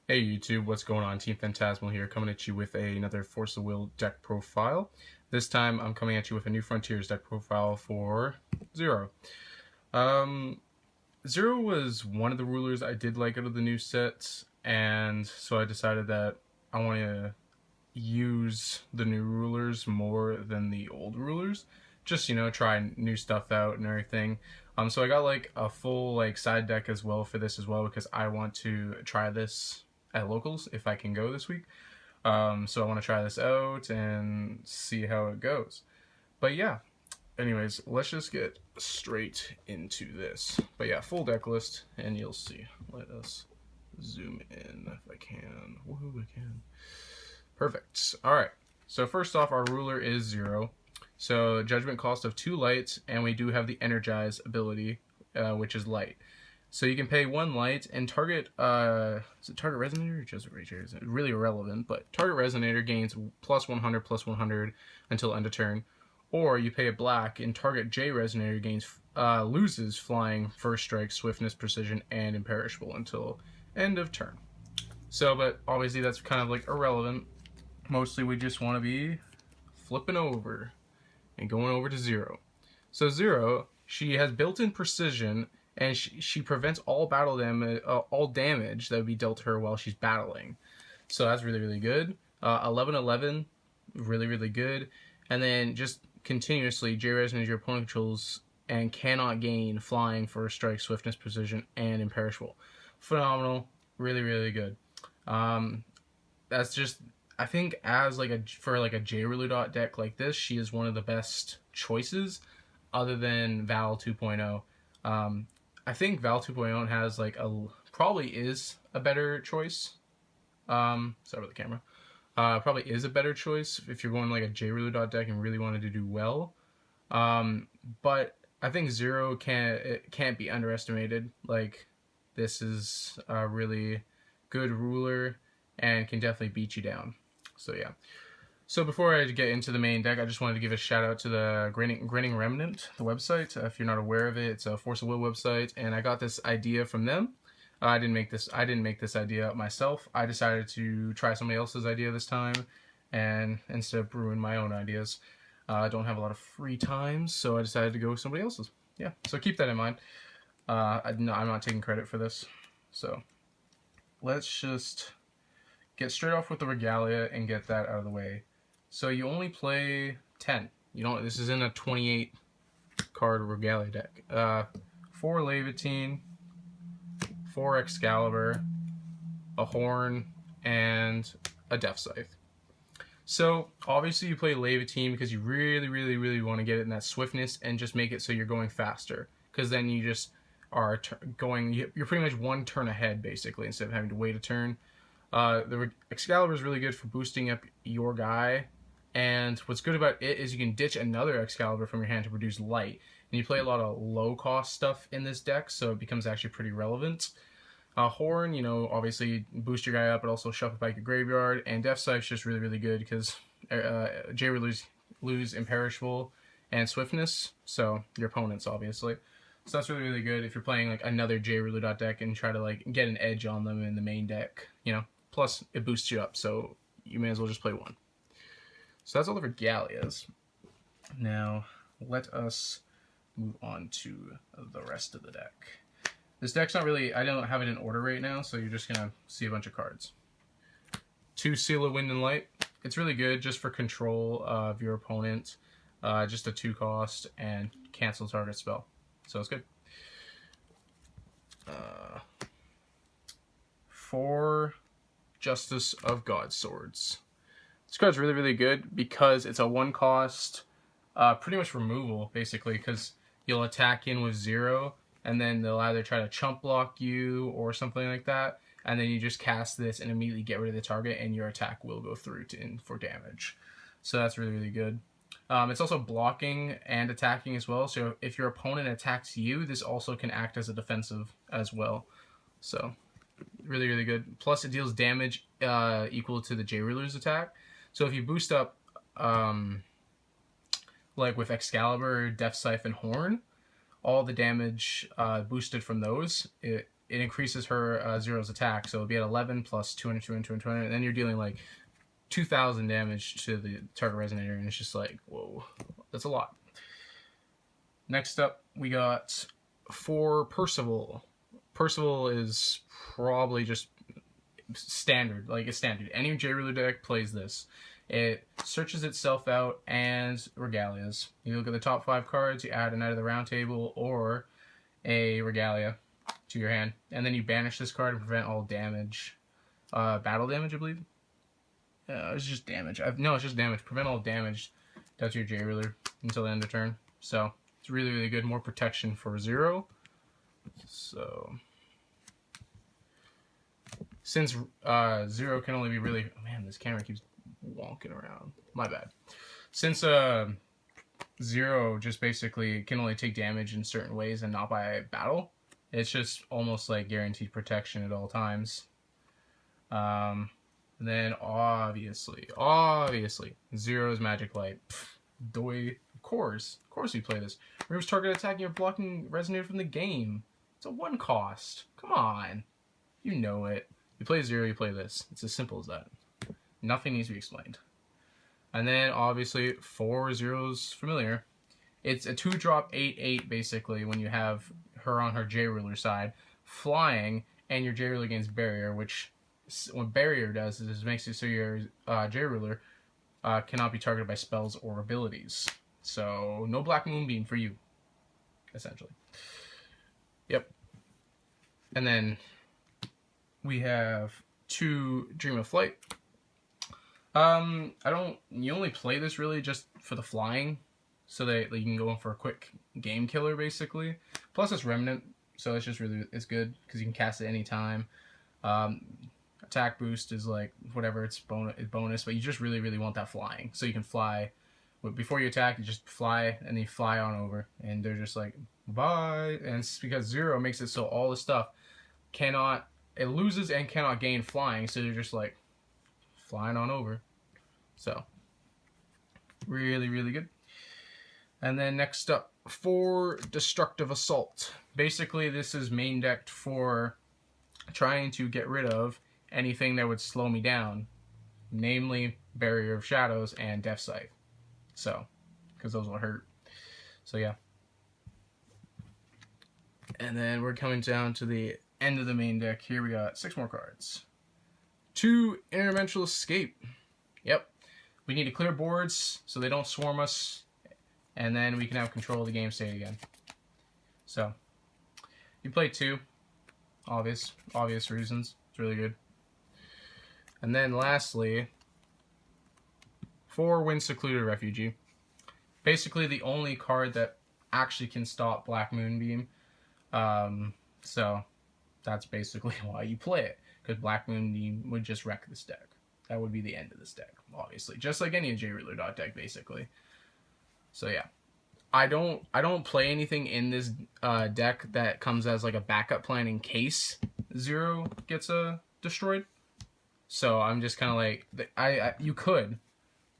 Hey YouTube, what's going on? Team Phantasmal here, coming at you with another Force of Will deck profile. This time I'm coming at you with a New Frontiers deck profile for Zero. Um, Zero was one of the rulers I did like out of the new sets, and so I decided that I want to use the new rulers more than the old rulers. Just, try new stuff out and everything. So I got like a full like side deck as well for this as well because I want to try this at locals if I can go this week. So I want to try this out and see how it goes. But yeah, anyways, let's just get straight into this. But yeah, full deck list, and you'll see. Let us zoom in if I can. Woohoo, I can. Perfect. All right. So first off, our ruler is Zero. So judgment cost of 2 lights, and we do have the energize ability, which is light. So you can pay 1 light and target, is it target resonator or just rager? It's really irrelevant, but target resonator gains +100/+100 until end of turn. Or you pay a black and target J resonator gains, loses flying, first strike, swiftness, precision, and imperishable until end of turn. So, but obviously that's kind of like irrelevant. Mostly we just want to be flipping over and going over to Zero. So Zero, she has built-in precision, and she prevents all all damage that would be dealt to her while she's battling. So that's really, really good. 11/11, really, really good. And then just continuously, J Resin is your opponent controls and cannot gain flying, first strike, swiftness, precision, and imperishable. Phenomenal. Really, really good. That's just, I think as like for like a J Rulu deck like this, she is one of the best choices other than Val 2.0. I think Val 2.0 has like probably is a better choice. Sorry about the camera. Probably is a better choice if you're going like a J Rulu deck and really wanted to do well. But I think Zero can't be underestimated. Like, this is a really good ruler and can definitely beat you down. So yeah. So before I get into the main deck, I just wanted to give a shout out to the Grinning Remnant, the website. If you're not aware of it, it's a Force of Will website, and I got this idea from them. I didn't make this idea up myself. I decided to try somebody else's idea this time, and instead of brewing my own ideas, I don't have a lot of free time, so I decided to go with somebody else's. Yeah, so keep that in mind. I'm not taking credit for this. So let's just get straight off with the Regalia and get that out of the way. So you only play 10. You don't. This is in a 28 card Regalia deck. 4 Levitine, 4 Excalibur, a Horn, and a Death Scythe. So obviously you play Levitine because you really, really, really want to get it in that swiftness and just make it so you're going faster. Because then you just are you're pretty much 1 turn ahead basically instead of having to wait a turn. The Excalibur is really good for boosting up your guy, and what's good about it is you can ditch another Excalibur from your hand to produce light, and you play a lot of low cost stuff in this deck, so it becomes actually pretty relevant. Horn, obviously boost your guy up, but also shuffle back your graveyard, and Death Scythe's just really, really good because J lose imperishable and swiftness, so your opponents obviously. So that's really, really good if you're playing like another J Rulu deck and try to like get an edge on them in the main deck, Plus it boosts you up, so you may as well just play 1. So that's all the Regalias. Now let us move on to the rest of the deck. This deck's not really, I don't have it in order right now, so you're just gonna see a bunch of cards. 2 Seal of Wind and Light. It's really good just for control of your opponent. Just a 2 cost and cancel target spell. So it's good. 4 Justice of God Swords. This card's really, really good because it's a 1 cost, pretty much removal, basically, because you'll attack in with 0, and then they'll either try to chump block you or something like that, and then you just cast this and immediately get rid of the target, and your attack will go through for damage. So that's really, really good. It's also blocking and attacking as well, so if your opponent attacks you, this also can act as a defensive as well. So really, really good. Plus it deals damage equal to the J Ruler's attack. So if you boost up like with Excalibur, Death Scythe, and Horn, all the damage boosted from those, it it increases her Zero's attack, so it'll be at 11 plus 200, 200, 200, 200, and then you're dealing like 2,000 damage to the target resonator, and it's just like, whoa, that's a lot. Next up, we got for Percival. Percival is probably just standard, like it's standard. Any J-Ruler deck plays this. It searches itself out and regalias. You look at the top 5 cards, you add a Knight of the Round Table or a regalia to your hand, and then you banish this card and prevent all damage. Battle damage, I believe. It's just damage. No, it's just damage. Prevent all damage dealt to your J-Ruler until the end of turn. So it's really, really good. More protection for 0. So since 0 can only be really... Oh man, this camera keeps wonking around. My bad. Since 0 just basically can only take damage in certain ways and not by battle, it's just almost like guaranteed protection at all times. And then obviously, Zero's Magic Light. Doi, of course you play this. Removes target attack, you're blocking Resonator from the game. It's a 1 cost. Come on. You know it. You play 0, you play this. It's as simple as that. Nothing needs to be explained. And then obviously 4 Zero's Familiar. It's a 2-drop 8/8 basically when you have her on her J-Ruler side, flying, and your J-Ruler gains barrier, which what barrier does is it makes it so your J-Ruler cannot be targeted by spells or abilities. So no Black Moonbeam for you, essentially. Yep. And then we have 2 Dream of Flight. You only play this really just for the flying, so that you can go in for a quick game killer basically. Plus it's Remnant, so it's just really, it's good because you can cast it anytime. Attack boost is like whatever, it's bonus, but you just really, really want that flying, so you can fly. Before you attack, you just fly, and then you fly on over, and they're just like, bye. And it's because 0 makes it so all the stuff it loses and cannot gain flying, so they're just like flying on over. So really, really good. And then next up, for Destructive Assault. Basically, this is main decked for trying to get rid of anything that would slow me down, namely Barrier of Shadows and Death Sight. So, because those will hurt. So yeah. And then we're coming down to the end of the main deck. Here we got 6 more cards. 2 Interdimensional Escape. Yep. We need to clear boards so they don't swarm us, and then we can have control of the game state again. So, you play 2. Obvious reasons. It's really good. And then lastly, 4 Wind Secluded Refugee. Basically the only card that actually can stop Black Moonbeam. So that's basically why you play it, because Black Moonbeam would just wreck this deck. That would be the end of this deck, obviously. Just like any J-Ruler dot deck, basically. So yeah. I don't play anything in this deck that comes as like a backup plan in case 0 gets destroyed. So I'm just kind of like, you could,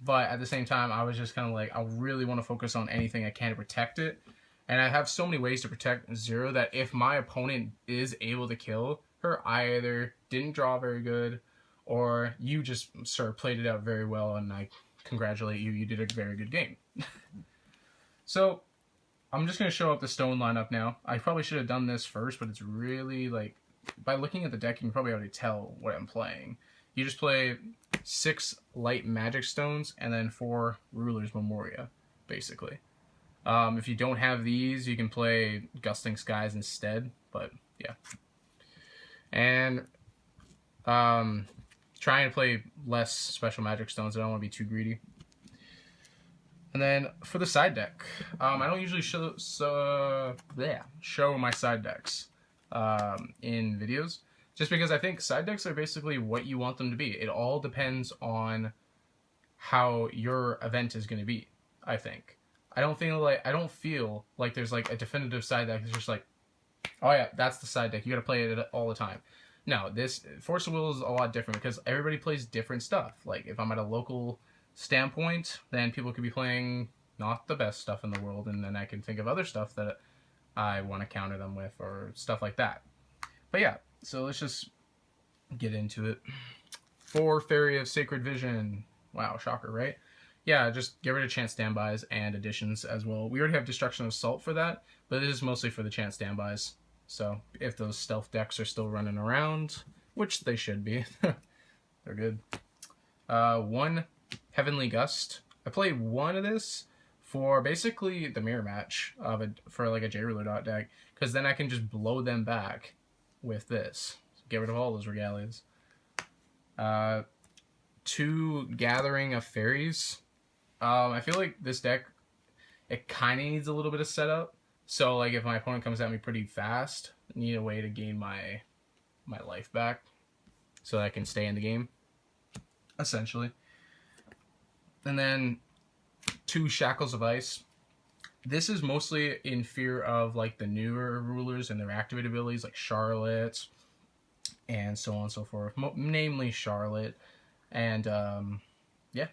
but at the same time, I was just kind of like, I really want to focus on anything I can to protect it. And I have so many ways to protect 0 that if my opponent is able to kill her, I either didn't draw very good, or you just sort of played it out very well, and I congratulate you. You did a very good game. So I'm just going to show up the stone lineup now. I probably should have done this first, but it's really like, by looking at the deck, you can probably already tell what I'm playing. You just play 6 light magic stones and then 4 Ruler's Memoria, basically. If you don't have these, you can play Gusting Skies instead, but yeah. And trying to play less special magic stones. I don't want to be too greedy. And then for the side deck, I don't usually show my side decks in videos, just because I think side decks are basically what you want them to be. It all depends on how your event is going to be, I think. I don't feel like there's like a definitive side deck. It's just like, oh yeah, that's the side deck. You got to play it all the time. No, this Force of Will is a lot different because everybody plays different stuff. Like if I'm at a local standpoint, then people could be playing not the best stuff in the world, and then I can think of other stuff that I want to counter them with or stuff like that. But yeah, so let's just get into it. 4 Fairy of Sacred Vision. Wow, shocker, right? Yeah, just get rid of chance standbys and additions as well. We already have Destruction of Assault for that, but this is mostly for the chance standbys. So if those stealth decks are still running around, which they should be, they're good. 1 Heavenly Gust. I played 1 of this for basically the mirror match of it for like a J-Ruler dot deck, because then I can just blow them back with this. So get rid of all those regalias. 2 Gathering of Fairies. I feel like this deck, it kind of needs a little bit of setup. So like if my opponent comes at me pretty fast, I need a way to gain my life back so that I can stay in the game, essentially. And then 2 Shackles of Ice. This is mostly in fear of like the newer rulers and their activated abilities, like Charlotte and so on and so forth. Namely Charlotte, and yeah,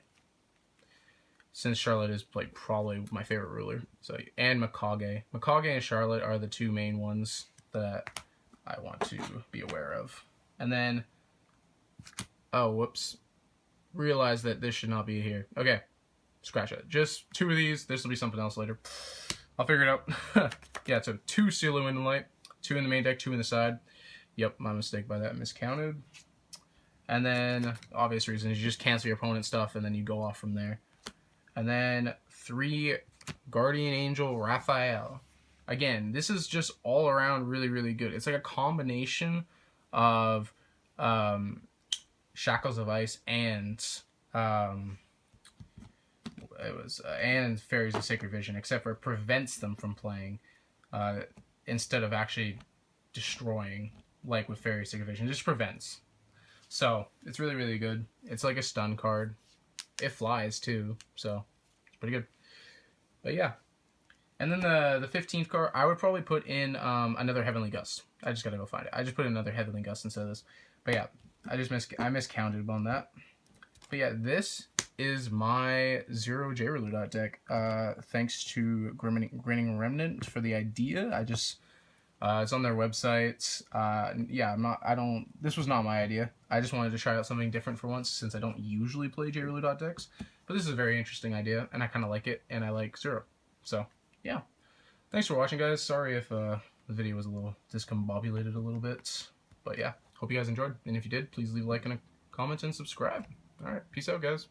since Charlotte is like probably my favorite ruler. So, and Mikage. Mikage and Charlotte are the 2 main ones that I want to be aware of. And then, oh whoops, realize that this should not be here. Okay, scratch it. Just 2 of these. This will be something else later. I'll figure it out. Yeah, so 2 Seal of Wind and Light, 2 in the main deck, 2 in the side. Yep, my mistake by that, miscounted. And then, obvious reasons, you just cancel your opponent's stuff and then you go off from there. And then 3 Guardian Angel Raphael. Again, this is just all around really, really good. It's like a combination of Shackles of Ice and and Fairies of Sacred Vision, except for it prevents them from playing instead of actually destroying, like with Fairies of Sacred Vision. It just prevents. So it's really, really good. It's like a stun card. It flies too, so it's pretty good. But yeah. And then the 15th card, I would probably put in another Heavenly Gust. I just gotta go find it. I just put in another Heavenly Gust instead of this. But yeah, I miscounted on that. But yeah, this is my 0 J-Ruler dot deck. Thanks to Grinning Remnant for the idea. I just it's on their website. Yeah, this was not my idea. I just wanted to try out something different for once, since I don't usually play J-Ruler dot decks. But this is a very interesting idea, and I kind of like it, and I like 0. So, yeah. Thanks for watching, guys. Sorry if the video was a little discombobulated a little bit. But yeah, hope you guys enjoyed. And if you did, please leave a like and a comment and subscribe. Alright, peace out, guys.